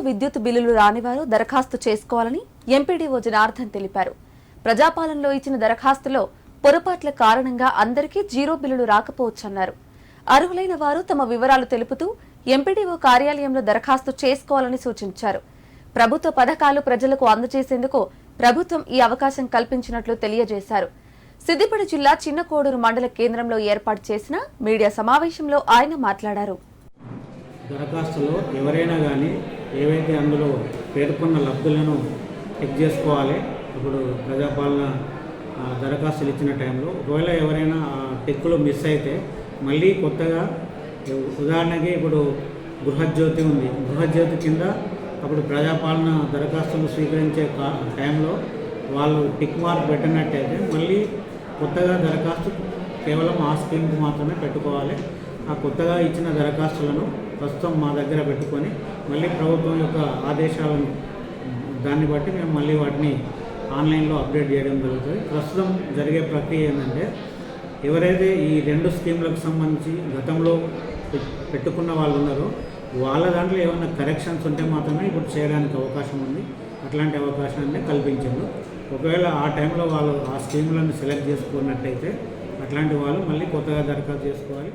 విద్యుత్ బిల్లులు రానివారు దరఖాస్తు చేసుకోవాలని ఎంపీడీఓ జనార్దన్ తెలిపారు. ప్రజాపాలనలో ఇచ్చిన దరఖాస్తులో పొరపాట్ల కారణంగా అందరికీ జీరో బిల్లులు రాకపోవచ్చన్నారు. అర్హులైన వారు తమ వివరాలు తెలుపుతూ ఎంపీడీఓ కార్యాలయంలో దరఖాస్తు చేసుకోవాలని సూచించారు. ప్రభుత్వ పథకాలు ప్రజలకు అందజేసేందుకు ప్రభుత్వం ఈ అవకాశం కల్పించినట్లు తెలియజేశారు. సిద్దిపేట జిల్లా చిన్నకోడూరు మండల కేంద్రంలో ఏర్పాటు చేసిన మీడియా సమావేశంలో ఆయన మాట్లాడారు. దరఖాస్తులో ఎవరైనా కానీ ఏవైతే అందులో పేర్కొన్న లబ్ధులను చెక్ చేసుకోవాలి. ఇప్పుడు ప్రజాపాలన దరఖాస్తులు ఇచ్చిన టైంలో ఒకవేళ ఎవరైనా టెక్కులు మిస్ అయితే మళ్ళీ కొత్తగా, ఉదాహరణకి ఇప్పుడు గృహజ్యోతి ఉంది, గృహజ్యోతి కింద అప్పుడు ప్రజాపాలన దరఖాస్తులు స్వీకరించే టైంలో వాళ్ళు టిక్ మార్క్ పెట్టినట్టయితే మళ్ళీ కొత్తగా దరఖాస్తు కేవలం ఆ స్కీమ్కి మాత్రమే పెట్టుకోవాలి. ఆ కొత్తగా ఇచ్చిన దరఖాస్తులను ప్రస్తుతం మా దగ్గర పెట్టుకొని మళ్ళీ ప్రభుత్వం యొక్క ఆదేశాలను దాన్ని బట్టి మేము మళ్ళీ వాటిని ఆన్లైన్లో అప్డేట్ చేయడం జరుగుతుంది. ప్రస్తుతం జరిగే ప్రక్రియ ఏంటంటే, ఎవరైతే ఈ 2 స్కీమ్లకు సంబంధించి గతంలో పెట్టుకున్న వాళ్ళు ఉన్నారో వాళ్ళ దాంట్లో ఏమైనా కరెక్షన్స్ ఉంటే మాత్రమే ఇప్పుడు చేయడానికి అవకాశం ఉంది. అట్లాంటి అవకాశాన్ని కల్పించింది. ఒకవేళ ఆ టైంలో వాళ్ళు ఆ స్కీములను సెలెక్ట్ చేసుకున్నట్టయితే అట్లాంటి వాళ్ళు మళ్ళీ కొత్తగా దరఖాస్తు చేసుకోవాలి.